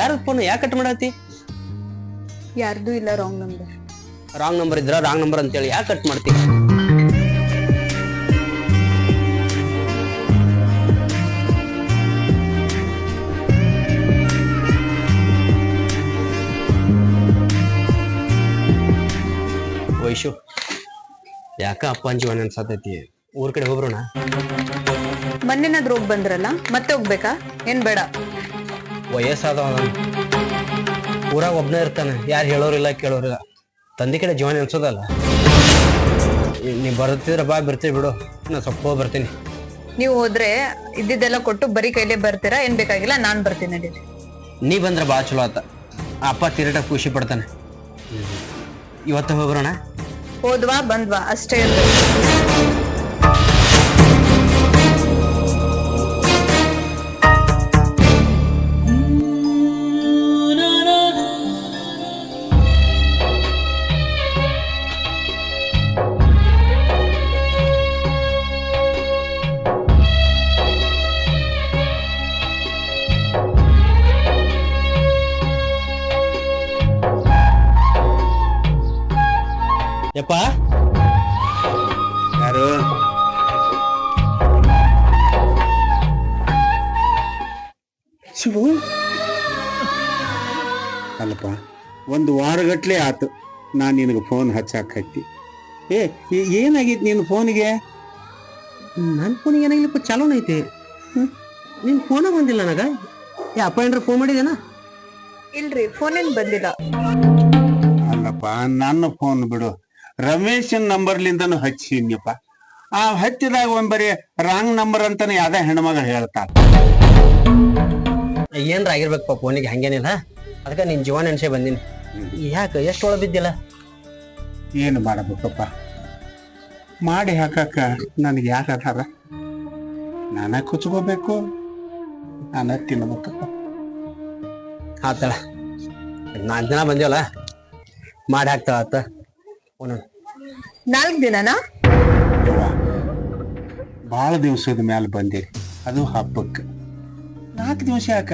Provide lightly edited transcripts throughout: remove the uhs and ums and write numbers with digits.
ಯಾರ ಫೋನ್ ಯಾಕೆ ಕಟ್ ಮಾಡತ್ತಿ? ಯಾರ್ದು ಇಲ್ಲ, ರಾಂಗ್ ನಂಬರ್. ರಾಂಗ್ ನಂಬರ್ ಇದ್ರ ರಾಂಗ್ ನಂಬರ್ ಅಂತೇಳಿ ಯಾಕೆ ಕಟ್ ಮಾಡ್ತಿ? ವೈಶು, ಯಾಕ ಅಪ್ಪಾಂಜಿ ಒನ್ ಅನ್ಸತೈತಿ, ಊರ್ ಕಡೆ ಹೋಗ್ರೋಣ? ಮೊನ್ನೆನಾದ್ರೂ ಹೋಗ್ ಬಂದ್ರಲ್ಲ, ಮತ್ತೆ ಹೋಗ್ಬೇಕಾ? ಏನ್ ಬೇಡ. ವಯಸ್ಸಾದ ಊರಾಗ ಒಬ್ನೇ ಇರ್ತಾನೆ, ಯಾರು ಹೇಳೋರಿಲ್ಲ ಕೇಳೋರಿಲ್ಲ. ತಂದೆ ಕಡೆ ಜೀವನ ಅನ್ಸೋದಲ್ಲ. ನೀ ಬರ್ತಿದ್ರ ಬಾ, ಬರ್ತೀವಿ ಬಿಡು, ನಾ ಸ್ವಲ್ಪ ಹೋಗಿ ಬರ್ತೀನಿ. ನೀವು ಹೋದ್ರೆ ಇದ್ದಿದ್ದೆಲ್ಲ ಕೊಟ್ಟು ಬರೀ ಕೈಲೇ ಬರ್ತೀರಾ? ಏನ್ ಬೇಕಾಗಿಲ್ಲ, ನಾನ್ ಬರ್ತೀನಿ ನಡೀರಿ. ನೀ ಬಂದ್ರೆ ಬಾ ಚಲೋ ಆತ. ಅಪ್ಪ ತಿರುಟ ಖುಷಿ ಪಡ್ತಾನೆ. ಇವತ್ತು ಹೋಗ್ಬರೋಣ? ಹೋದ್ವಾ ಬಂದ್ವಾ ಅಷ್ಟೇ ಇರ್ಬೇಕು. ಯಪ್ಪ, ಯಾರು? ಶಿವು ಅಲ್ಲಪ್ಪ, ಒಂದು ವಾರಗಟ್ಲೆ ಆತು ನಾನು ನಿನಗೆ ಫೋನ್ ಹಚ್ಚಾಕತ್ತಿ. ಏನಾಗಿತ್ತು ನಿನ್ನ ಫೋನಿಗೆ? ನನ್ನ ಫೋನಿಗೆ ಏನಾಗಿಲ್ಲಪ್ಪ, ಚಾಲೋನ ಐತಿ. ನಿನ್ ಫೋನ ಬಂದಿಲ್ಲ ನನಗ. ಅಪ್ಪ ಏನ್ರ ಫೋನ್ ಮಾಡಿದೇನ? ಇಲ್ರಿ, ಫೋನ್ ಏನ್ ಬಂದಿಲ್ಲ. ಅಲ್ಲಪ್ಪ, ನನ್ನ ಫೋನ್ ಬಿಡು, ರಮೇಶನ್ ನಂಬರ್ಲಿಂದನು ಹಚ್ಚಿದ್ನಪ್ಪ. ಆ ಹಚ್ಚಿದಾಗ ಒಂದ್ ಬರೀ ರಾಂಗ್ ನಂಬರ್ ಅಂತಾನೆ ಯಾವ್ದ ಹೆಣ್ಮಗ ಹೇಳ್ತಾರ. ಏನ್ರ ಆಗಿರ್ಬೇಕಪ್ಪ ಫೋನಿಗೆ, ಹಂಗೇನಿಲ್ಲ. ಅದಕ್ಕೆ ನಿನ್ ಜೀವನ ನೆನ್ಸೆ ಬಂದಿನಿ. ಯಾಕೆ ಎಷ್ಟು ಒಳ ಬಿದ್ದಿಲ್ಲ? ಏನು ಮಾಡಬೇಕಪ್ಪ, ಮಾಡಿ ಹಾಕಾಕ ನನಗೆ ಯಾರು ಅದಾರ? ನಾನ ಕುಚ್ಕೋಬೇಕು, ನಾನ ತಿನ್ಬೇಕಪ್ಪ. ಆತಳ, 4 ದಿನ ಬಂದಿವಲ್ಲ, ಮಾಡಿ ಹಾಕ್ತಾಳ ಆತ. 4 ದಿನನಾ? ಭಾಳ ದಿವ್ಸದ ಮ್ಯಾಲ ಬಂದಿರಿ, ಅದು ಹಬ್ಬಕ್ಕೆ. 4 ದಿವಸ ಯಾಕ,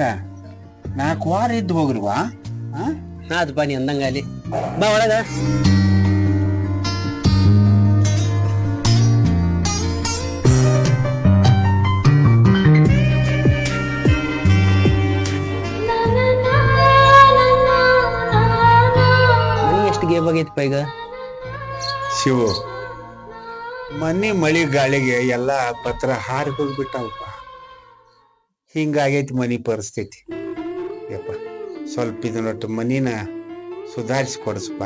4 ವಾರ ಇದ್ದು ಹೋಗ್ರಿವಾ? ಆತಪ್ಪ, ನೀ ಅಂದಂಗ ಅಲ್ಲಿ ಬಾ ಒಳಗ. ಮನಿ ಎಷ್ಟು ಗೇಬ್ ಆಗೈತಪ್ಪ ಈಗ? ಶಿವು, ಮನಿ ಮಳಿ ಗಾಳಿಗೆ ಎಲ್ಲ ಪತ್ರ ಹಾರಿ ಹೋಗ್ಬಿಟ್ಟವಪ್ಪ. ಹಿಂಗಾಗೈತಿ ಮನಿ ಪರಿಸ್ಥಿತಿ. ಯಪ್ಪ, ಸ್ವಲ್ಪ ಇದನ್ನೊಟ್ಟು ಮನಿನ ಸುಧಾರಿಸಿ ಕೊಡಿಸಪ್ಪ.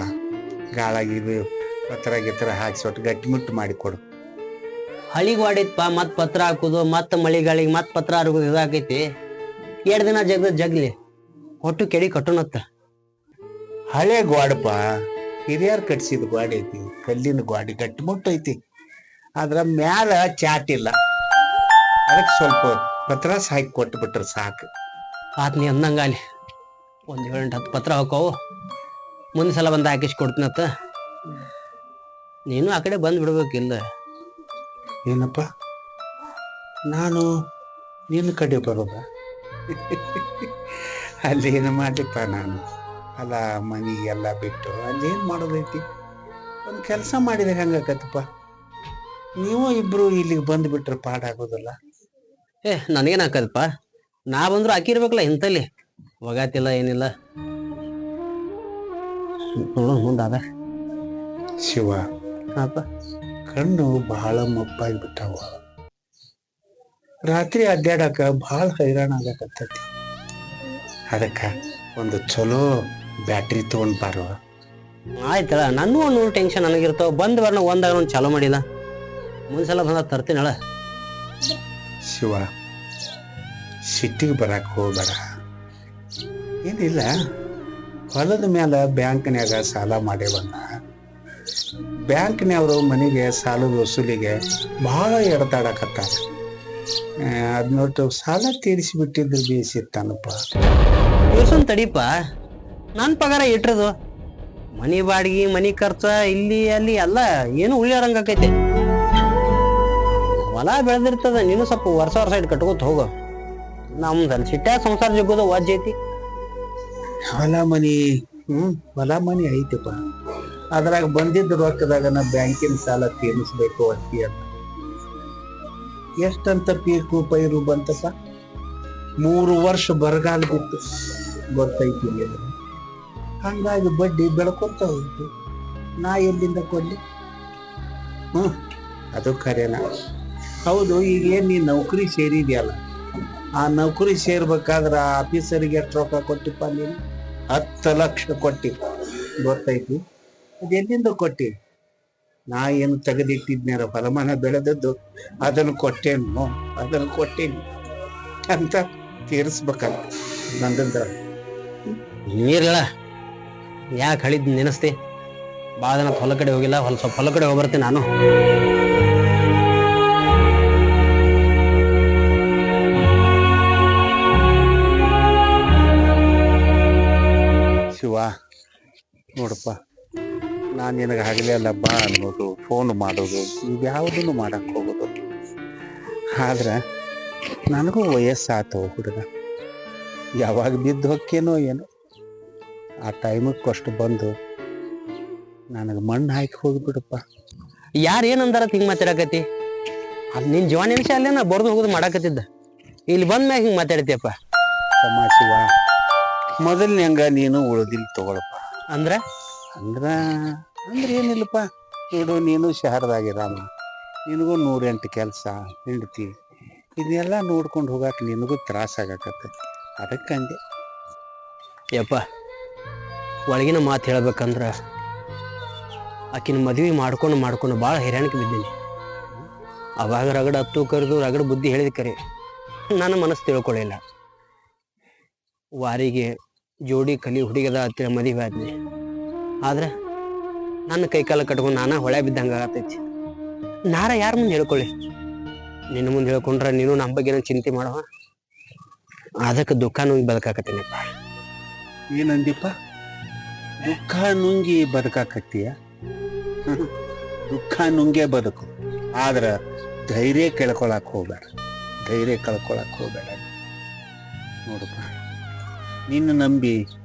ಗಾಳಾಗಿದು ಪತ್ರ ಗಿತ್ರ ಹಾಕಿ ಒಟ್ಟು ಗಟ್ಟಿಮುಟ್ಟು ಮಾಡಿ ಕೊಡು. ಹಳಿಗ್ ವಾಡಿತ್ಪ, ಮತ್ ಪತ್ರ ಹಾಕುದು, ಮತ್ ಮಳಿ ಗಾಳಿಗೆ ಮತ್ ಪತ್ರ ಹರಗುದು, ಇದಾಕೈತಿ. 2 ದಿನ ಜಗ್ಲಿ ಒಟ್ಟು ಕೆಡಿ ಕಟ್ಟುನತ್ತ. ಹಳೆ ಗ್ವಾಡಪ್ಪ, ಹಿರಿಯರ್ ಕಟ್ಸಿದ ಗ್ವಾಡಿ ಐತಿ, ಕಲ್ಲಿನ ಗ್ವಾಡಿ ಗಟ್ಟಿಮುಟ್ಟು ಐತಿ. ಅದ್ರ ಮ್ಯಾಲ ಚಾಟ್ ಇಲ್ಲ, ಅದಕ್ಕೆ ಸ್ವಲ್ಪ ಪತ್ರಾಸ್ ಹಾಕಿ ಕೊಟ್ಟು ಬಿಟ್ರೆ ಸಾಕು. ಆತ್ ನೀ ಅಂದಂಗ ಅಲ್ಲಿ 1-7-10 ಪತ್ರ ಹಾಕವು. ಮುಂದೆ ಸಲ ಬಂದು ಹಾಕಿಸಿ ಕೊಡ್ತೀನತ್ತ. ನೀನು ಆ ಕಡೆ ಬಂದು ಬಿಡ್ಬೇಕಿಲ್ಲ. ಏನಪ್ಪ, ನಾನು ನಿನ್ನ ಕಡೆ ಬರೋದ? ಅಲ್ಲೇನು ಮಾಡ್ಲಿಪ್ಪ ನಾನು? ಅಲ್ಲ, ಮನಿಗೆಲ್ಲ ಬಿಟ್ಟು ಅಲ್ಲೇನು ಮಾಡೋದೈತಿ? ಒಂದು ಕೆಲಸ ಮಾಡಿದ್ರೆ ಹೆಂಗಾಕತ್ತಪ್ಪ? ನೀವು ಇಬ್ರು ಇಲ್ಲಿಗೆ ಬಂದುಬಿಟ್ರೆ ಪಾಡಾಗೋದಿಲ್ಲ. ನನಗೇನು ಹಾಕದಪ್ಪ, ನಾ ಬಂದ್ರು ಹಾಕಿರ್ಬೇಕಲ್ಲ. ಇಂತಲ್ಲಿ ಒಗಾತಿಲ್ಲ, ಏನಿಲ್ಲ. ನೋಡು ಮುಂದಾದ. ಶಿವ, ಅಪ್ಪ, ಕಣ್ಣು ಬಹಳ ಮಪ್ಪಾಗಿಬಿಟ್ಟಾವ. ರಾತ್ರಿ ಅಡ್ಡಾಡಕ ಬಹಳ ಹೈರಾಣ ಆಗಕತ್ತೈತಿ. ಅದಕ್ಕೆ ಒಂದು ಚಲೋ ಬ್ಯಾಟ್ರಿ ತಗೊಂಡ್ ಬಾರೋ. ಆಯ್ತಲ್ಲ, ನನ್ನೂ ಒಂದು ಟೆನ್ಷನ್ ನನಗಿರ್ತಾವ. ಬಂದು ಬರ್ನ ಒಂದಾಗ ಒಂದು ಚಾಲೂ ಮಾಡಿಲ್ಲ. ಮುಂದ್ಸಲ ಬಂದ ತರ್ತೀನಳ. ಶಿವ, ಸಿಟ್ಟಿಗೆ ಬರಕ್ಕೆ ಹೋಗ್ಬೇಡ. ಏನಿಲ್ಲ, ಹೊಲದ ಮ್ಯಾಲ ಬ್ಯಾಂಕ್ನ್ಯಾಗ ಸಾಲ ಮಾಡೇವನ್ನ. ಬ್ಯಾಂಕ್ನವರು ಮನೆಗೆ ಸಾಲದ ವಸೂಲಿಗೆ ಬಹಳ ಎಡತಾಡಕತ್ತಾರ. ಅದ್ ನೋಟ್ಟು ಸಾಲ ತೀರಿಸಿ ಬಿಟ್ಟಿದ್ರೆ ಬೇಸಿತ್ತಾನಪ್ಪ. ಯೋಸನ್ ತಡಿಪ, ನನ್ನ ಪಗಾರ ಇಟ್ರದು. ಮನಿ ಬಾಡಿಗೆ, ಮನಿ ಖರ್ಚ, ಇಲ್ಲಿ ಅಲ್ಲಿ ಎಲ್ಲ ಏನು ಉಳಿಯಾರಂಗಾಕೈತೆ. ಹೊಲ ಬೆಳೆದಿರ್ತದ, ನೀನು ಸ್ವಲ್ಪ ವರ್ಷ ಇಟ್ಟು ಕಟ್ಕೋತ ಹೋಗು. ನಮ್ದು ಅಲ್ಲಿ ಸಿಟ್ಟ ಸಂಸಾರ ಜಗ್ಗೋದ ವಾಜ್ ಐತಿ. ಹೊಲ ಮನಿ ಹೊಲ ಮನಿ ಐತಪ್ಪ. ಅದ್ರಾಗ ಬಂದಿದ್ದ ರೊಕ್ಕದಾಗ ನಾ ಬ್ಯಾಂಕಿನ ಸಾಲ ತೀರಿಸ್ಬೇಕು ಅಷ್ಟೇ ಅಂತ. ಎಷ್ಟಂತ ಪೀಕು ಪೈರು ಬಂತಪ್ಪ. 3 ವರ್ಷ ಬರಗಾಲ ಬಿತ್ತು, ಗೊತ್ತೈತಿ ನಿನಗೆ. ಹಂಗಾಗಿ ಬಡ್ಡಿ ಬೆಳ್ಕೊಂತ ಹೋಯ್ತು. ನಾ ಎಲ್ಲಿಂದ ಕೊಡ್ಲಿ? ಅದು ಖರೇನ. ಹೌದು, ಈಗೇನ್ ನೀ ನೌಕರಿ ಸೇರಿದ್ಯಲ್ಲ, ಆ ನೌಕರಿ ಸೇರ್ಬೇಕಾದ್ರ ಆ ಆಫೀಸರಿಗೆ ಎಷ್ಟು ರೊಕ್ಕ ಕೊಟ್ಟಿಪ್ಪ ನೀನು? 10 ಲಕ್ಷ ಕೊಟ್ಟಿ, ಗೊತ್ತೈತಿ? ಅದೆಲ್ಲಿಂದ ಕೊಟ್ಟಿ? ನಾ ಏನು ತೆಗೆದಿಟ್ಟಿದ್ನಾರ ಫಲಮಾನ ಬೆಳೆದದ್ದು ಅದನ್ನು ಕೊಟ್ಟೇನು, ಅದನ್ನು ಕೊಟ್ಟೇನಿ ಅಂತ ತೀರಿಸ್ಬೇಕಲ್ಲ ನಂದಂದ. ನೀರ್ಗಳ ಯಾಕೆ ಹಳಿದ್ ನೆನೆಸ್ತಿ? ಭಾಳ ದಿನ ಹೊಲ ಕಡೆ ಹೋಗಿಲ್ಲ, ಸ್ವಲ್ಪ ಹೊಲ ಕಡೆ ಹೋಗ್ಬರ್ತೀನಿ ನಾನು. ಶಿವ, ನೋಡಪ್ಪ, ನಾನು ನಿನಗೆ ಆಗಲೇ ಅಲ್ಲ ಬಾ ಅನ್ನೋದು, ಫೋನ್ ಮಾಡೋದು, ಇವ್ಯಾವುದನ್ನು ಮಾಡಕ್ಕೆ ಹೋಗೋದು. ಆದ್ರೆ ನನಗೂ ವಯಸ್ಸಾತವ ಹುಡುಗ. ಯಾವಾಗ ಬಿದ್ದು ಹೊಕ್ಕೇನೋ ಏನೋ, ಆ ಟೈಮಿಗೆ ಕಷ್ಟ ಬಂದು ನನಗೆ ಮಣ್ಣು ಹಾಕಿ ಹೋಗಿಬಿಡಪ್ಪ. ಯಾರು ಏನಂದಾರ ಹಿಂಗೆ ಮಾತಾಡಕತ್ತಿ? ಅದು ನಿನ್ನ ಜೀವ ನೆನ್ಸಿ ಅಲ್ಲೇನ ಬರ್ದು ಹೋಗೋದು ಮಾಡಾಕತ್ತಿದ್ದ, ಇಲ್ಲಿ ಬಂದ ಮ್ಯಾಗ ಹಿಂಗೆ ಮಾತಾಡ್ತೀಯಪ್ಪ. ತಮ್ಮ ಶಿವ, ಮೊದಲ್ನಂಗ ನೀನು ಉಳಿದಿಲ್ಲ ತಗೊಳಪ್ಪ. ಅಂದ್ರೆ ಅಂದ್ರೆ ಏನಿಲ್ಲಪ್ಪ. ನೋಡು, ನೀನು ಶಹರದಾಗಿರಾಮ, ನಿನಗೂ 108 ಕೆಲಸ, ಹೆಂಡತಿ, ಇದನ್ನೆಲ್ಲ ನೋಡ್ಕೊಂಡು ಹೋಗಕ್ಕೆ ನಿನಗೂ ತ್ರಾಸಾಗತ್ತೆ. ಅದಕ್ಕಂದೆ. ಯಪ್ಪ, ಒಳಗಿನ ಮಾತು ಹೇಳ್ಬೇಕಂದ್ರ ಆಕಿನ ಮದುವೆ ಮಾಡ್ಕೊಂಡು ಭಾಳ ಹೈರಾಣಿಕೆ ಬಿದ್ದೀನಿ. ಅವಾಗ ರಗಡ ಹತ್ತು ಕರೆದು ರಗಡ ಬುದ್ಧಿ ಹೇಳಿದ ಕರೆ ನನ್ನ ಮನಸ್ಸು ತಿಳ್ಕೊಳ್ಳಿಲ್ಲ. ವಾರಿಗೆ ಜೋಡಿ ಕಲಿ ಹುಡುಗದ ಹತ್ತಿರ ಮದುವೆ ಆದ್ನಿ. ಆದ್ರೆ ನನ್ನ ಕೈಕಾಲ ಕಟ್ಕೊಂಡು ನಾನಾ ಹೊಳೆ ಬಿದ್ದಂಗೆ ಆಗತೈತಿ. ನಾರ ಯಾರ ಮುಂದೆ ಹೇಳ್ಕೊಳ್ಳಿ? ನಿನ್ನ ಮುಂದೆ ಹೇಳ್ಕೊಂಡ್ರೆ ನೀನು ನಮ್ಮ ಬಗ್ಗೆ ಚಿಂತೆ ಮಾಡವ. ಅದಕ್ಕೆ ದುಃಖ ನುಂಗಿ ಬದುಕಾಕತ್ತೀನಪ್ಪ. ಏನಂದಿಪ್ಪ? ದುಃಖ ನುಂಗಿ ಬದುಕಾಕತ್ತೀಯ? ದುಃಖ ನುಂಗೇ ಬದುಕು, ಆದ್ರೆ ಧೈರ್ಯ ಕಳ್ಕೊಳಕ್ ಹೋಗ್ಬೇಡ. ನೋಡಪ್ಪ, ನಿನ್ನ ನಂಬಿ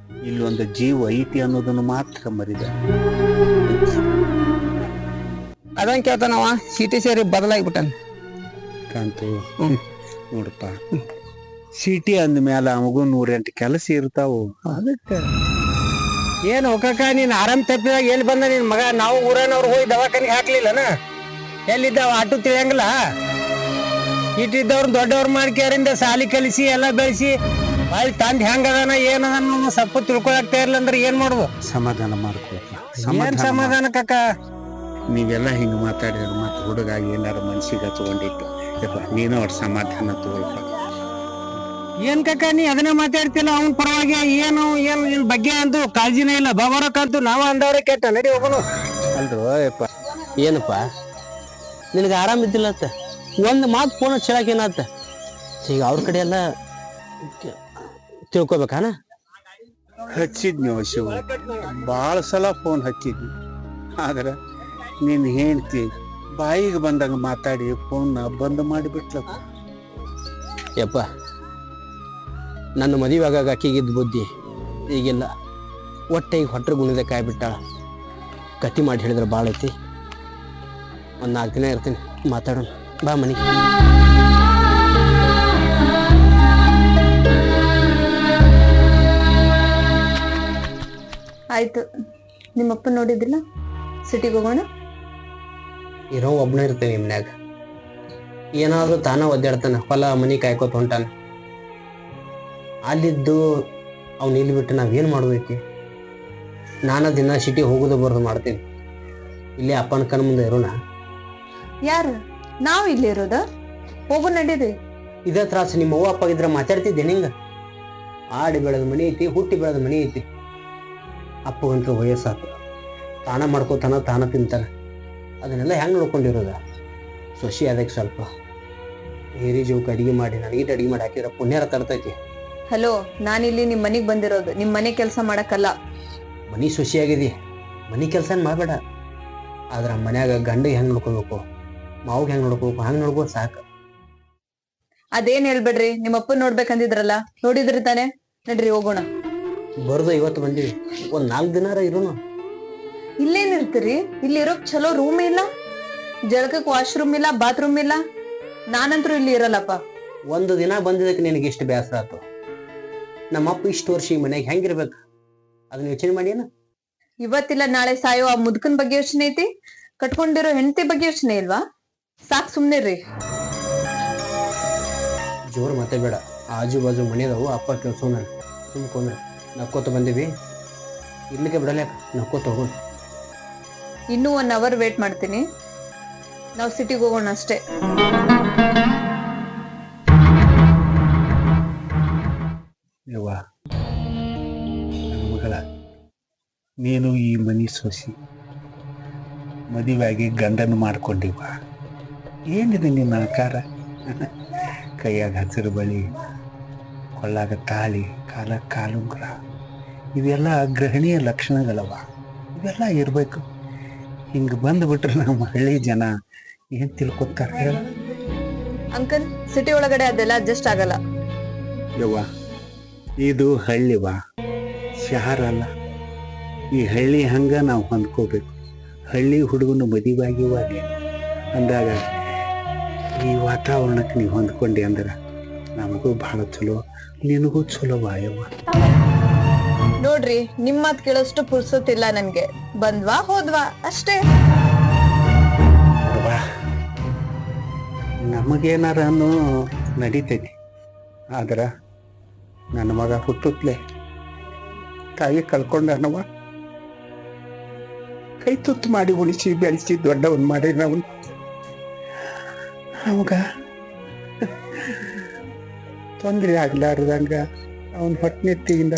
ಇಲ್ಲೊಂದು ಜೀವ ಐತಿ ಅನ್ನೋದನ್ನು ಮಾತ್ರ ಮರಿದ. ಅದಂಗೆ ಕೇಳ್ತಾನವ, ಸಿಟಿ ಸೇರಿ ಬದಲಾಗಿಬಿಟ್ಟಾನ. ಕಾಂತು, ನೋಡಪ್ಪ, ಸಿಟಿ ಅಂದ್ಮೇಲೆ ಅವಗೂ 108 ಕೆಲಸ ಇರ್ತಾವು. ಅದಕ್ಕೆ ಏನು ಹೋಗಕ್ಕ, ನೀನು ಆರಾಮ್ ತಪ್ಪಿದಾಗ ಎಲ್ಲಿ ಬಂದ ನಿನ್ ಮಗ? ನಾವು ಊರನವ್ರು ಹೋಗಿ ದವಾಖಾನಿಗೆ ಹಾಕ್ಲಿಲ್ಲನ? ಎಲ್ಲಿದ್ದಾವ ಆಟು ತಿಳಿಯಂಗಿಲ್ಲ? ಇಟ್ಟಿದ್ದವ್ರು ದೊಡ್ಡವ್ರ ಮಾಡ್ಕ್ಯಾರಿಂದ ಸಾಲಿ ಕಲಿಸಿ ಎಲ್ಲ ಬೆಳೆಸಿ ಬಾಯಿ ತಂದ್ ಹೆಂಗದಾನ ಏನದಾನ ಸ್ವಲ್ಪ ತಿಳ್ಕೊಳಕ್ತಾ ಇರ್ಲ ಅಂದ್ರೆ ಏನ್ ಮಾಡುದು? ಸಮಾಧಾನ ಮಾಡ್ಕೊಳಪ್ಪ. ಏನ್ ಸಮಾಧಾನ ಕಕ್ಕ? ನೀವೆಲ್ಲ ಹಿಂಗ ಮಾತಾಡಿದ್ರೆ ಮತ್ತೆ ಹುಡುಗ ಏನಾರ ಮನ್ಸಿಗೆ ಹಚ್ಕೊಂಡಿಟ್ಟು ನೀನು ಅವ್ರ ಸಮಾಧಾನ ತಗೊಳ್ಪ. ಏನ್ ಕಕ್ಕ ನೀ ಅದನ್ನ ಮಾತಾಡ್ತಿಲ್ಲ? ಅವನ್ ಪರವಾಗಿ ಏನು ನಿನ್ ಬಗ್ಗೆ ಅಂತೂ ಕಾಳಜಿನೇ ಇಲ್ಲ. ಬಬರಕ್ಕಂತೂ ನಾವ ಅಂದವ್ರೆ ಕೆಟ್ಟ. ನಡಿ ಹೋಗೋನು. ಅಲ್ರೋ ಯಪ್ಪ, ಏನಪ್ಪ ನಿನಗೆ ಆರಾಮ ಇದ್ದಿಲ್ಲತ್ತ? ಒಂದು ಮಾತು ಫೋನ್ ಹಚ್ಚಳಕ್ ಏನಾತ? ಈಗ ಅವ್ರ ಕಡೆ ಎಲ್ಲ ತಿಳ್ಕೊಬೇಕಾನ? ಹಚ್ಚಿದ್ನಿ ಶಿವ, ಭಾಳ ಸಲ ಫೋನ್ ಹಚ್ಚಿದ್ನಿ. ಆದ್ರೆ ನೀನ್ ಹೇಳ್ತಿ ಬಾಯಿಗೆ ಬಂದಾಗ ಮಾತಾಡಿ ಫೋನ್ ಬಂದ್ ಮಾಡಿಬಿಟ್ಲಪ್ಪ. ಯಪ್ಪ, ನನ್ನ ಮದುವೆ ಆಗಾಗ ಅಕ್ಕಿಗಿದ್ದ ಬುದ್ಧಿ ಈಗಿಲ್ಲ. ಒಟ್ಟೆ ಈಗ ಹೊಟ್ಟೆ ಗುಣದ ಕಾಯ್ಬಿಟ್ಟಾಳ. ಕಟ್ಟಿ ಮಾಡಿ ಹೇಳಿದ್ರೆ ಭಾಳ ಐತಿ. ಒಂದು 4 ದಿನ ಇರ್ತೀನಿ, ಮಾತಾಡೋಣ ಬಾ ಮನೆಗೆ. ಆಯ್ತು, ನಿಮ್ಮಪ್ಪ ನೋಡಿದ್ದಿಲ್ಲ? ಸಿಟಿಗೆ ಹೋಗೋಣ. ಇರೋ ಒಬ್ಬನೇ ಇರ್ತೇನೆ ಮನ್ಯಾಗ. ಏನಾದರೂ ತಾನ ಒದ್ದಾಡ್ತಾನೆ, ಹೊಲ ಮನೆ ಕಾಯ್ಕೋತ ಹೊಂಟಾನ. ಅಲ್ಲಿದ್ದು ಅವ್ನು ಇಲ್ಲಿ ಬಿಟ್ಟು ನಾವೇನು ಮಾಡ್ಬೇಕು? ನಾನು ದಿನ ಸಿಟಿ ಹೋಗೋದು ಬರೋದು ಮಾಡ್ತೀನಿ. ಇಲ್ಲೇ ಅಪ್ಪನ ಕಣ್ ಮುಂದೆ ಇರೋಣ. ಯಾರು? ನಾವು ಇಲ್ಲಿ ಇರೋದ? ಹೋಗು, ನಡೀರಿ. ಇದೇ ತ್ರಾಸು. ನಿಮ್ಮ ಅವ್ವ ಅಪ್ಪ ಇದ್ರೆ ಮಾತಾಡ್ತಿದ್ದೆ ನಿಂಗೆ? ಆಡಿ ಬೆಳೆದ ಮನೆ ಐತಿ, ಹುಟ್ಟಿ ಬೆಳೆದ ಮನೆ ಐತಿ. ಅಪ್ಪಗಂತೂ ವಯಸ್ಸಾತು, ತಾನ ಮಾಡ್ಕೋತಾನ, ತಾನ ತಿಂತಾನ. ಅದನ್ನೆಲ್ಲ ಹೆಂಗೆ ನೋಡ್ಕೊಂಡಿರೋದ? ಸೊಸಿ ಅದಕ್ಕೆ ಸ್ವಲ್ಪ ಹಿರಿ ಜೀವಕ್ಕೆ ಅಡಿಗೆ ಮಾಡಿ ನನಗಿಟ್ಟು ಅಡಿಗೆ ಮಾಡಿ ಹಾಕಿದ್ರೆ ಪುಣ್ಯರ ತರ್ತೈತಿ. ಹಲೋ, ನಾನಿಲ್ಲಿ ನಿಮ್ ಮನೆಗ್ ಬಂದಿರೋದು ನಿಮ್ ಮನೆ ಕೆಲಸ ಮಾಡಕ್ಕಲ್ಲ. ಮನೆ ಸೊಸಿಯಾಗಿದಿ, ಮನೆ ಕೆಲಸ ಮಾಡಬೇಡ. ಆದ್ರೆ ಮನ್ಯಾಗ ಗಂಡಿಗೆ ಹೆಂಗೆ ನೋಡ್ಕೋಬೇಕು, ಮಾವಿಗೆ ಹೆಂಗೆ ನೋಡ್ಕೋಬೇಕು, ಹಂಗೆ ನೋಡ್ಬೋದು ಸಾಕು. ಅದೇನ್ ಹೇಳ್ಬೇಡ್ರಿ, ನಿಮ್ಮಪ್ಪ ನೋಡ್ಬೇಕಂದಿದ್ರಲ್ಲ, ನೋಡಿದ್ರಿ ತಾನೆ? ನಡ್ರಿ ಹೋಗೋಣ. ಬರೋದು ಇವತ್ತು ಬಂದೀವಿ, ಒಂದು 4 ದಿನಾರ ಇರೋನು. ಇಲ್ಲೇನಿರ್ತೀರಿ? ಇಲ್ಲಿ ಇರೋಕ್ ಚಲೋ ರೂಮ್ ಇಲ್ಲ, ಜಳಕಕ್ ವಾಶ್ರೂಮ್ ಇಲ್ಲ, ಬಾತ್ರೂಮ್ ಇಲ್ಲ. ನಾನಂತರೂ ಇಲ್ಲಿ ಇರಲ್ಲಪ್ಪ. ಒಂದು ದಿನ ಬಂದಿದ್ದಕ್ಕೆ ನಿನಗೆ ಇಷ್ಟು ಬೇಸರ ಆಯ್ತು. ನಮ್ಮಪ್ಪ ಇಷ್ಟು ವರ್ಷ ಈ ಮನೆಗೆ ಹೆಂಗಿರ್ಬೇಕು ಅದನ್ನ ಯೋಚನೆ ಮಾಡ್ಯಾನ? ಇವತ್ತಿಲ್ಲ ನಾಳೆ ಸಾಯೋ ಆ ಮುದುಕನ್ ಬಗ್ಗೆ ಯೋಚನೆ ಐತಿ, ಕಟ್ಕೊಂಡಿರೋ ಹೆಂಡತಿ ಬಗ್ಗೆ ಯೋಚನೆ ಇಲ್ವಾ? ಸಾಕ್ ಸುಮ್ನಿರ್ರಿ. ಜೋರು ಮತ್ತೆ ಬೇಡ. ಆಜು ಬಾಜು ಮನೆಯದವು, ಅಪ್ಪ ಕೆಲ್ಸೋನ ಸುಮ್ಕೊಂಡ ನಕ್ಕೋತ ಬಂದೀವಿ. ಇರ್ಲಿಕ್ಕೆ ಬಿಡಲ್ಲ, ನಕ್ಕೋತ ಹೋಗೋಣ. ಇನ್ನೂ 1 ಅವರ್ ವೇಟ್ ಮಾಡ್ತೀನಿ. ನಾವು ಸಿಟಿಗೆ ಹೋಗೋಣ ಅಷ್ಟೇ. ಯವ್ವ, ನನ್ನ ಮಗಳ, ನೀನು ಈ ಮನೆ ಸೊಸಿ, ಮದುವೆಯಾಗಿ ಗಂಡನ ಮಾಡ್ಕೊಂಡಿವ. ಏನಿದೆ ನಿನ್ನ ಆಕಾರ? ಕೈಯಾಗ ಹಸಿರು ಬಳಿ, ಕೊಳ್ಳಾಗ ತಾಳಿ, ಕಾಲಾಗ ಕಾಲುಂಗುರ, ಇವೆಲ್ಲ ಗೃಹಿಣಿಯ ಲಕ್ಷಣಗಳವ. ಇವೆಲ್ಲ ಇರಬೇಕು. ಹಿಂಗೆ ಬಂದುಬಿಟ್ರೆ ನಮ್ಮ ಹಳ್ಳಿ ಜನ ಏನು ತಿಳ್ಕೊತಾರೆ ಹೇಳ? ಅಂಕಲ್, ಸಿಟಿ ಒಳಗಡೆ ಅದೆಲ್ಲ ಅಡ್ಜಸ್ಟ್ ಆಗಲ್ಲ. ಯವ್ವ, ಇದು ಹಳ್ಳಿವಾ, ಶಹರ ಅಲ್ಲ. ಈ ಹಳ್ಳಿ ಹಂಗ ನಾವು ಹೊಂದ್ಕೋಬೇಕು. ಹಳ್ಳಿ ಹುಡುಗನ ಮದುವೆಯಾಗಿವಾಗ ಅಂದಾಗ ಈ ವಾತಾವರಣಕ್ಕೆ ನೀವು ಹೊಂದ್ಕೊಂಡಿ ಅಂದ್ರೆ ನಮಗೂ ಭಾಳ ಚಲೋ, ನಿನಗೂ ಚಲೋವಾ ಯವ್ವ. ನೋಡ್ರಿ, ನಿಮ್ ಮಾತ್ ಕೇಳೋಷ್ಟು ಪುರ್ಸೊತ್ತಿಲ್ಲ ನನ್ಗೆ. ಬಂದ್ವಾ ಹೋದ್ವಾ ಅಷ್ಟೇ. ನಮಗೇನಾರನು ನಡೀತೈತಿ, ಆದ್ರ ನನ್ನ ಮಗ ಹುಟ್ಟುತ್ತಲೇ ತಾಯಿ ಕಳ್ಕೊಂಡನವ. ಕೈ ತುತ್ತು ಮಾಡಿ ಉಳಿಸಿ ಬೆಳೆಸಿ ದೊಡ್ಡವನ್ ಮಾಡಿ ನಾವು ಅವಾಗ ತೊಂದರೆ ಆಗ್ಲಾರ್ದಂಗ ಅವನ ಹೊಟ್ಟೆತ್ತಿಯಿಂದ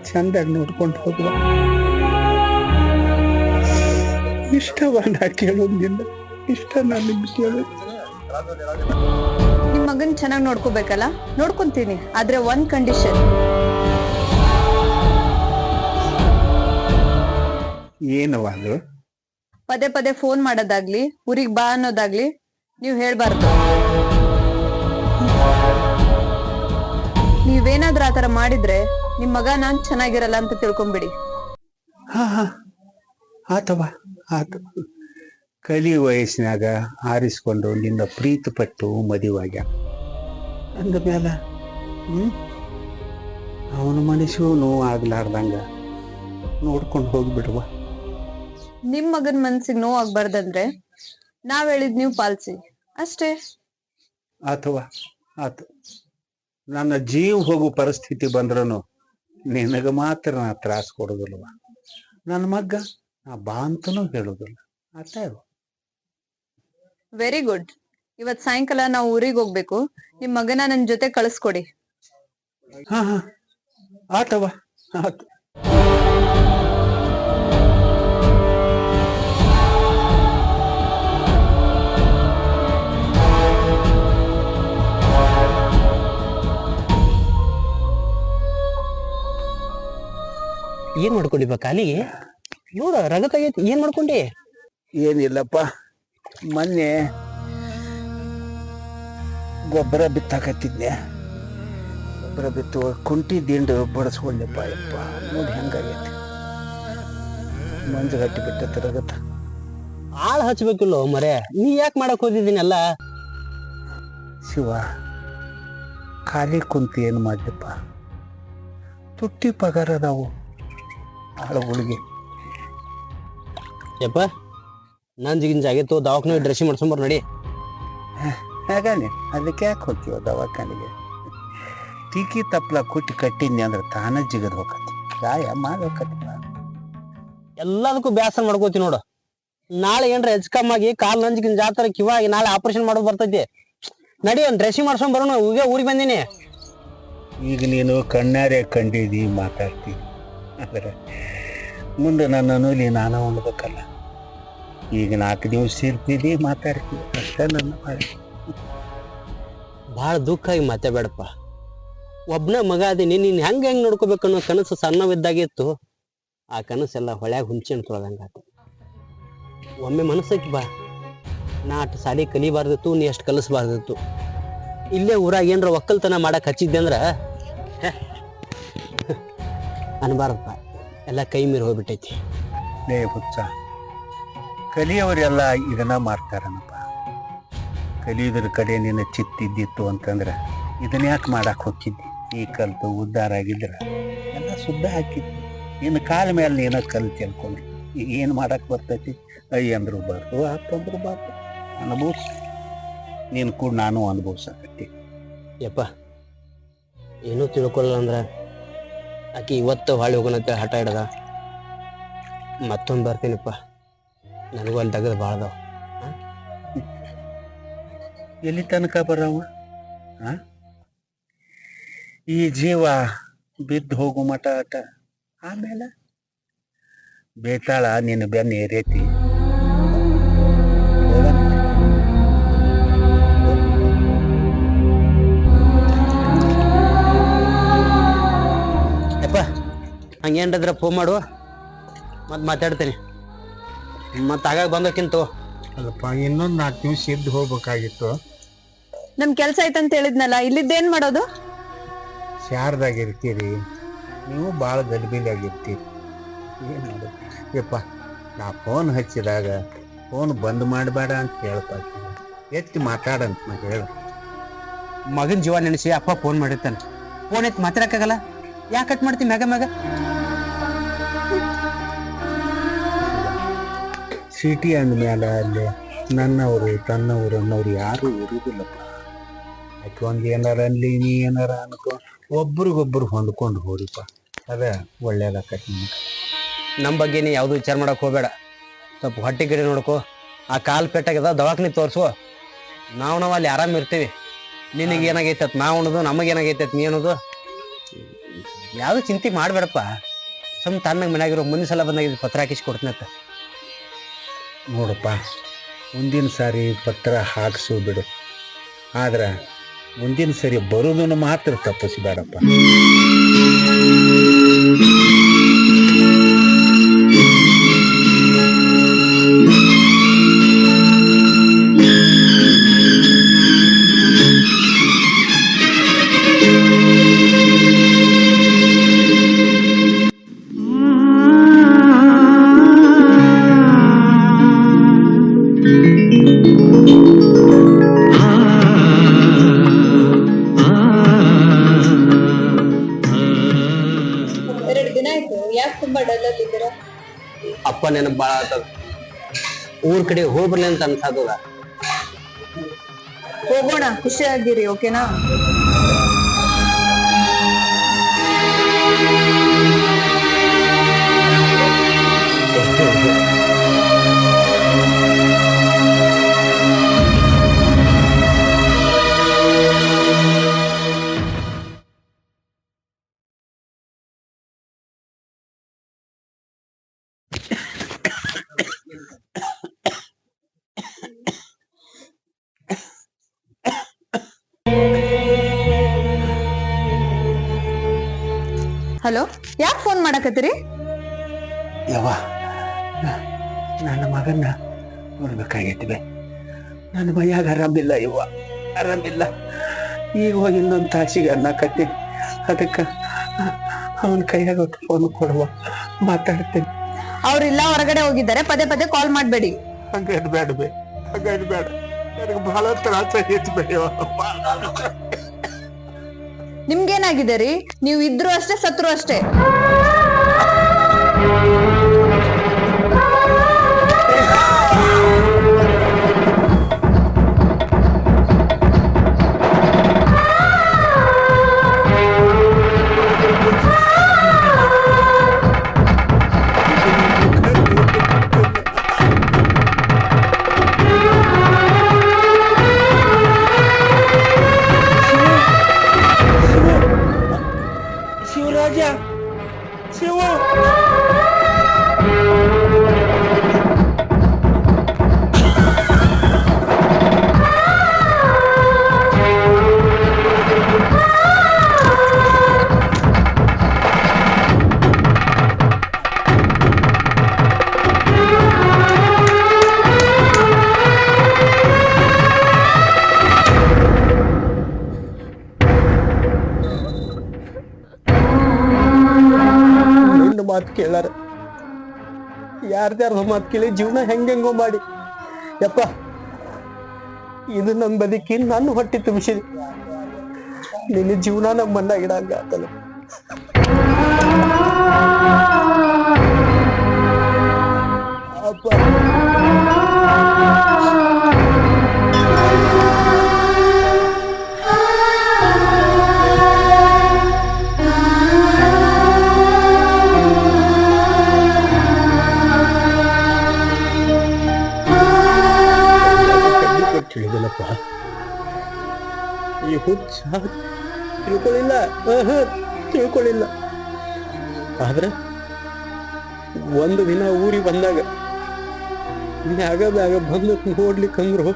ಚಂದಾಗಿ ನೋಡ್ಕೊಂಡು ಹೋಗುವ. ಇಷ್ಟವ ನಾ ಕೇಳೋದ್ರಿಂದ, ಇಷ್ಟ ನಾನು ನಿಮ್ಗೆ ಕೇಳೋದು. ನಿಮ್ ಮಗನ್ ಚೆನ್ನಾಗ್ ನೋಡ್ಕೋಬೇಕಲ್ಲ? ನೋಡ್ಕೊಂತೀನಿ, ಆದ್ರೆ 1 ಕಂಡೀಷನ್. ಏನವ ಅದು? ಪದೇ ಪದೇ ಫೋನ್ ಮಾಡೋದಾಗ್ಲಿ, ಊರಿಗ್ ಬಾ ಅನ್ನೋದಾಗ್ಲಿ ನೀವ್ ಹೇಳ್ಬಾರ್ದು. ನೀವೇನಾದ್ರೂ ಆತರ ಮಾಡಿದ್ರೆ ನಿಮ್ ಮಗ ನಾನ್ ಚೆನ್ನಾಗಿರಲ್ಲ ಅಂತ ತಿಳ್ಕೊಂಬಿಡಿ. ಹಾ ಆತವ, ಆತು. ಕಲಿ ವಯಸ್ಸಿನಾಗ ಆರಿಸ್ಕೊಂಡು ನಿನ್ನ ಪ್ರೀತಿ ಪಟ್ಟು ಮದುವಾಗ ಅಂದ ಮ್ಯಾಲ ಅವನ ಮನಸ್ಸು ನೋವು ಆಗ್ಲಾರ್ದಂಗ ನೋಡ್ಕೊಂಡು ಹೋಗ್ಬಿಡುವ. ನಿಮ್ ಮಗನ್ ಮನ್ಸಿಗೆ ನೋವು ಆಗ್ಬಾರ್ದಂದ್ರೆ ನಾವ್ ಹೇಳಿದ್ ನೀವು ಪಾಲಿಸಿ ಅಷ್ಟೇ. ಆತವ, ಆತು. ನನ್ನ ಜೀವ ಹೋಗೋ ಪರಿಸ್ಥಿತಿ ಬಂದ್ರೂ ನಿನಗೆ ಮಾತ್ರ ನಾ ತ್ರಾಸ ಕೊಡೋದಿಲ್ವ. ನನ್ನ ಮಗ್ಗ ನಾ ಬಾ ಅಂತನೂ ಹೇಳೋದಿಲ್ಲ. ಆತ ವೆರಿ ಗುಡ್. ಇವತ್ ಸಾಯಂಕಾಲ ನಾವು ಊರಿಗೆ ಹೋಗ್ಬೇಕು. ನಿಮ್ ಮಗನ ನನ್ ಜೊತೆ ಕಳಿಸ್ಕೊಡಿ. ಹಾ ಆತವ, ಆತು. ಏನ್ ಮಾಡ್ಕೊಂಡಿಪ್ಪ ಕಾಲಿಗೆ? ನೋಡ ರಗತಾಗೈತಿ. ಏನ್ ಮಾಡ್ಕೊಂಡಿ? ಏನಿಲ್ಲಪ್ಪ, ಮೊನ್ನೆ ಗೊಬ್ಬರ ಬಿತ್ತಾಕತ್ತಿದ್ನೆ. ಗೊಬ್ಬರ ಬಿತ್ತುವ ಕುಂಟಿ ದಿಂಡು ಬಡಿಸ್ಕೊಂಡೆಪ್ಪ. ಯಪ್ಪ, ನೋಡಿ ಹೆಂಗಾಗೈತಿ. ಮಂಜು ಗಟ್ಟಿ ಬಿಟ್ಟತ್ತ ರಗತ. ಆಳ್ ಹಚ್ಬೇಕಿಲ್ಲೋ ಮರೆ, ನೀ ಯಾಕೆ ಮಾಡಕ್ ಹೋದಿದ್ದೀನಲ್ಲ? ಶಿವ, ಖಾಲಿ ಕುಂತು ಏನು ಮಾಡ್ಲಿಪ್ಪ? ತುಟ್ಟಿ ಪಗಾರ ಅದಾವು ಆಳುಗಳಿಗೆ. ಯಪ್ಪ, ನಂಜಿಗಿಂಜ ಆಗಿತ್ತು, ದವಾಖಾನೆ ಡ್ರೆಸ್ಸಿಂಗ್ ಮಾಡ್ಸೊಂಬರ್ ನಡಿ. ಹಾಗಾನೆ, ಅದಕ್ಕೆ ಯಾಕೆ ಹೋಗ್ತೀವ ದವಾಖಾನೆಗೆ? ಟೀಕಿ ತಪ್ಪಲ ಕುಟ್ಟಿ ಕಟ್ಟಿದ್ನಿ ಅಂದ್ರೆ ತಾನ ಜಿಗದ್ ಹೋಗತಿ, ಗಾಯ ಮಾಡ್ಬೇಕತ್ತ. ಎಲ್ಲದಕ್ಕೂ ಬೇಸರ ಮಾಡ್ಕೋತಿ ನೋಡು. ನಾಳೆ ಏನ್ರ ಹೆಚ್ಕಮ್ಮಾಗಿ ಕಾಲ್ ನಂಜಿಗಿಂಜ ಜಾತರ ಕಿವಾಗಿ ನಾಳೆ ಆಪರೇಷನ್ ಮಾಡೋದು ಬರ್ತೈತಿ. ನಡಿ, ಒಂದು ಡ್ರೆಸ್ಸಿಂಗ್ ಮಾಡ್ಸೊಂಡ್ ಬರೋಣ. ಊರಿಗೆ ಬಂದೀನಿ. ಈಗ ನೀನು ಕಣ್ಣಾರೆ ಕಂಡಿದಿ, ಮಾತಾಡ್ತೀನಿ. ಆದರೆ ಮುಂದೆ ನನ್ನ ಅನುಲಿ ನಾನು ಉಣ್ಬೇಕಲ್ಲ. ಈಗ 4 ದಿವಸ ಇರ್ತಿದ್ದಿ, ಮಾತಾಡ್ತೀವಿ ಅಷ್ಟೇ. ನನ್ನ ಮಾಡಿ ಭಾಳ ದುಃಖ ಆಗಿ ಮತ್ತೆ ಬೇಡಪ್ಪ. ಒಬ್ನ ಮಗ ಅದೀನಿ, ನೀನ್ ಹೆಂಗ್ ನೋಡ್ಕೋಬೇಕು ಅನ್ನೋ ಕನಸು ಸಣ್ಣವಿದ್ದಾಗಿತ್ತು. ಆ ಕನಸೆಲ್ಲ ಹೊಳ್ಯಾಗ ಹುಂಚೆನ್ ತೊಳೆದಂಗಾತ. ಒಮ್ಮೆ ಮನಸ್ಸಕ್ಕೆ ಬಾ, ನಾ ಅಷ್ಟು ಸಾಲಿ ಕಲಿಬಾರ್ದಿತ್ತು, ನೀ ಅಷ್ಟು ಕಲಿಸ್ಬಾರ್ದಿತ್ತು. ಇಲ್ಲೇ ಊರಾಗ ಏನ್ರ ಒಕ್ಕಲ್ತನ ಮಾಡಕ್ ಹಚ್ಚಿದ್ದೆ ಅಂದ್ರ ಅನ್ಬಾರ್ದಪ್ಪ, ಎಲ್ಲ ಕೈ ಮೀರಿ ಹೋಗ್ಬಿಟ್ಟೈತಿ. ಲೇ ಹುಚ್ಚ, ಕಲಿಯವರೆಲ್ಲ ಇದನ್ನ ಮಾಡ್ತಾರನಪ್ಪ. ಕಲಿಯೋದ್ರ ಕಡೆ ನಿನ್ನ ಚಿತ್ತಿದ್ದಿತ್ತು ಅಂತಂದ್ರೆ ಇದನ್ನ ಯಾಕೆ ಮಾಡಕ್ಕೆ ಹೋಗಿದ್ದಿ? ಈ ಕಲ್ತು ಉದ್ಧಾರ ಆಗಿದ್ರ ಎಲ್ಲ ಸುದ್ದ ಹಾಕಿದ್ದಿ. ನಿನ್ನ ಕಾಲ ಮೇಲೆ ನೀನ ಕಲ್ತು ಅನ್ಕೊಂಡಿ ಈಗ ಏನು ಮಾಡಕ್ಕೆ ಬರ್ತೈತಿ? ಅಯ್ಯ ಅಂದ್ರು ಬಾರ್ದು, ಹಾಕಂದ್ರು ಬಾರ್ದು. ಅನುಭವಿಸ್, ನೀನು ಕೂಡ ನಾನು ಅನುಭವಿಸಕತ್ತಿ. ಯಪ್ಪ, ಏನೂ ತಿಳ್ಕೊಳ್ಳಲ್ಲ ಅಂದ್ರೆ ಆಕಿ ಇವತ್ತು ಹೊಳ್ಳಿ ಹೋಗೋಣಂತ ಹಠ ಹಿಡ್ದ. ಮತ್ತೊಂದು ಬರ್ತೀನಪ್ಪ, ನನಗೂ ಅಲ್ಲಿ ತೆಗೆದು ಭಾಳದವ. ಎಲ್ಲಿ ತನಕ ಬರವ? ಈ ಜೀವ ಬಿದ್ದು ಹೋಗು ಮಟ ಆಟ, ಆಮೇಲೆ ಬೇತಾಳ ನಿನ್ನ ಬೆನ್ನ ಏರೈತಿ. ಯಪ್ಪ, ಹಂಗೇನ್ರ ಫೋನ್ ಮಾಡು, ಮತ್ತೆ ಮಾತಾಡ್ತೀನಿ. ಮತ್ತೆ ಆಗಾಗ ಬಂದಕ್ಕಿಂತ ಅಲ್ಲಪ್ಪ, ಇನ್ನೊಂದು 4 ನಿಮಿಷ ಇದ್ದು ಹೋಗ್ಬೇಕಾಗಿತ್ತು. ನಮ್ ಕೆಲ್ಸ ಐತಂತ ಹೇಳಿದ್ನಲ್ಲ, ಇಲ್ಲಿದ್ದೇನ್ ಮಾಡೋದು? ಶಾರದಾಗ ಇರ್ತೀರಿ ನೀವು, ಭಾಳ ಗಲಿಬಿಲಿಯಾಗಿರ್ತೀರಿ. ಏನು ಮಾಡೋದು ಯಪ್ಪ? ನಾ ಫೋನ್ ಹಚ್ಚಿದಾಗ ಫೋನ್ ಬಂದ್ ಮಾಡಬೇಡ ಅಂತ ಹೇಳ್ತಾ ಎತ್ತಿ ಮಾತಾಡಂತ ನಾ ಹೇಳು. ಮಗನ ಜೀವ ನೆನೆಸಿ ಅಪ್ಪ ಫೋನ್ ಮಾಡಿರ್ತಾನೆ, ಫೋನ್ ಎತ್ತಿ ಮಾತಾಡಕ್ಕಾಗಲ್ಲ. ಯಾಕೆ ಕಟ್ ಮಾಡ್ತೀನಿ ಮ್ಯಾಗ ಮ್ಯಾಗ? ಸಿಟಿ ಅಂದ್ಮೇಲೆ ಅಲ್ಲಿ ನನ್ನವರು ತನ್ನವರು ಅನ್ನೋರು ಯಾರು ಇರುವುದಿಲ್ಲಪ್ಪ. ಆಕೆ ಒಂದು ಏನಾರ ಅನ್ಲಿ, ನೀ ಏನಾರ ಅನ್ಕೊ, ಒಬ್ರಿಗೊಬ್ರು ಹೊಂದ್ಕೊಂಡು ಹೋರಿಪ್ಪ, ಅದ ಒಳ್ಳೇದಾಕತಿ ನಿಮ್ಗೆ. ನಮ್ಮ ಬಗ್ಗೆ ನೀ ಯಾವುದು ವಿಚಾರ ಮಾಡಕ್ಕೆ ಹೋಗಬೇಡ. ಸ್ವಲ್ಪ ಹೊಟ್ಟೆ ಗಿಡ ನೋಡ್ಕೊ, ಆ ಕಾಲು ಪೆಟ್ಟಾಗದ ದವಾಖಾನೆ ತೋರಿಸು. ನಾವು ಅಲ್ಲಿ ಆರಾಮ ಇರ್ತೀವಿ. ನಿನಗೆ ಏನಾಗೈತೆ ನಾವು ಅನ್ನೋದು, ನಮಗೇನಾಗೈತೆ ನೀ ಅನ್ನೋದು ಯಾವುದು ಚಿಂತೆ ಮಾಡಬೇಡಪ್ಪ. ಸುಮ್ ತನ್ನಗೆ ಮನ್ಯಾಗಿರೋ ಮುಂದಿನ ಸಲ ಬಂದಾಗ ಪತ್ರ ಹಾಕಿಸಿ ಕೊಡ್ತೀನಂತ. ನೋಡಪ್ಪ, ಮುಂದಿನ ಸಾರಿ ಪತ್ರ ಹಾಕಿಸು ಬಿಡು, ಆದ್ರೆ ಮುಂದಿನ ಸರಿ ಬರೋದನ್ನು ಮಾತ್ರ ತಪ್ಪಿಸ್ಬೇಡಪ್ಪ. ಅಪ್ಪ ನೆನಪು ಭಾಳ ಆಗ್ತದ. ಊರ್ ಕಡೆ ಹೋಗ್ಬರ್ಲಿ ಅಂತ ಅನ್ಸದ. ಹೋಗೋಣ, ಖುಷಿಯಾಗಿರಿ, ಓಕೆನಾ? ಹಲೋ, ಯಾಕೆ ಫೋನ್ ಮಾಡಕತ್ತೀರಿ? ಯವ್ವ, ನನ್ನ ಮಗನ್ನ ನೋಡ್ಬೇಕಾಗೈತಿ ಬೇ. ನನ್ನ ಮೈಯಾಗ ಆರಾಮಿಲ್ಲ ಯವ್ವ, ಆರಾಮಿಲ್ಲ. ಈಗ ಹೋಗಿ ಇನ್ನೊಂದು ತಾಸಿಗೆ ಅನ್ನಕತ್ತೀನಿ. ಅದಕ್ಕೆ ಅವನ ಕೈಯಾಗ ಫೋನ್ ಕೊಡುವ, ಮಾತಾಡ್ತೀನಿ. ಅವ್ರಿಲ್ಲ, ಹೊರಗಡೆ ಹೋಗಿದ್ದಾರೆ. ಪದೇ ಪದೇ ಕಾಲ್ ಮಾಡಬೇಡಿ. ಹಂಗನ್ಬೇಡ ಬೇ, ಹಂಗನ್ಬೇಡ. ನನಗೆ ಬಹಳ ತ್ರಾಸ ಆಗೈತಿ ಬೇ. ನಿಮ್ಗೇನಾಗಿದೆ ರೀ? ನೀವು ಇದ್ರು ಅಷ್ಟೇ, ಸತ್ರು ಅಷ್ಟೇ. ಶಿವರಾಜ, ಶಿವ ಕೇಳಾರ ಯಾರ್ದಾರ ಮಾತು ಕೇಳಿ ಜೀವನ ಹೆಂಗೆಂಗೋ ಮಾಡಿ ಯಪ್ಪ ಇದು ನಮ್ ಬದುಕಿ ನನ್ನ ಹೊಟ್ಟಿ ತುಂಬಿಸಿದೆ. ನಿನ್ನ ಜೀವನ ನಮ್ಮ ಮಣ್ಣಾಗಿಡಂಗ ಆತಲ್ಲ. ಅಪ್ಪ ತಿಳಿದಿಲ್ಲಪ್ಪ, ಈ ಹುಚ್ಚ ತಿಳ್ಕೊಳ್ಳಿಲ್ಲ, ತಿಳ್ಕೊಳ್ಳಿಲ್ಲ. ಆದ್ರೆ ಒಂದು ದಿನ ಊರಿಗೆ ಬಂದಾಗ ಮ್ಯಾಗ ಬ್ಯಾಗ ಬಂದು ನೋಡ್ಲಿಕ್ಕಂದ್ರು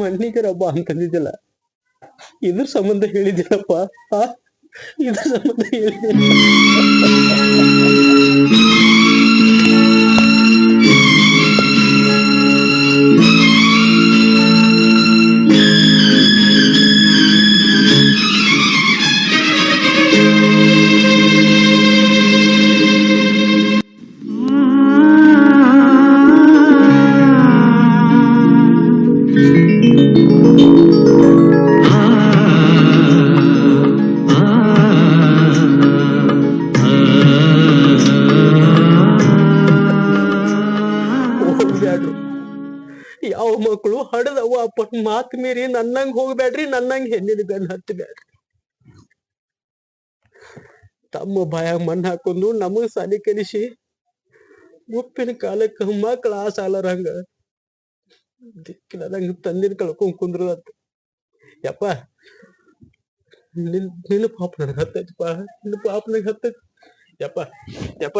ಮಣ್ಣಿಗೆ ರಬ್ಬ ಅಂತಂದಿದ್ದಿಲ್ಲ. ಇದ್ರ ಸಂಬಂಧ ಹೇಳಿದ್ದಿಲ್ಲಪ್ಪ, ಇದ್ರ ಸಂಬಂಧ ಹೇಳಿದ್ದಿಲ್ಲ. ಯಾವ ಮಕ್ಕಳು ಹಡದವ ಅಪ್ಪನ ಮಾತ್ ಮೀರಿ ನನ್ನಂಗ್ ಹೋಗ್ಬ್ಯಾಡ್ರಿ, ನನ್ನಂಗ್ ಹೆಣ್ಣಿನ ಬೆನ್ನ ಹತ್ತಬ್ಯಾಡ್ರಿ. ತಮ್ಮ ಬಾಯಾಗ ಮಣ್ಣು ಹಾಕೊಂಡು ನಮಗ್ ಸಾಲಿ ಕಲಿಸಿ ಉಪ್ಪಿನ ಕಾಲಕ್ಕ ಮಕ್ಕಳ ಆ ಸಾಲರಂಗ ದಿಕ್ಕಿಲ್ಲದಂಗ ತಂದಿನ ಕಳ್ಕೊಂಡ್ ಕುಂದ್ರದತ್ತ. ಯಪ್ಪ ನಿನ್ನ ಪಾಪ ನನಗ್ ಹತ್ತೈತಿಪ್ಪ, ನಿನ್ನ ಪಾಪ ನನಗ್ ಹತ್ತೈತಿ. ಯಪ್ಪ ಯಪ್ಪ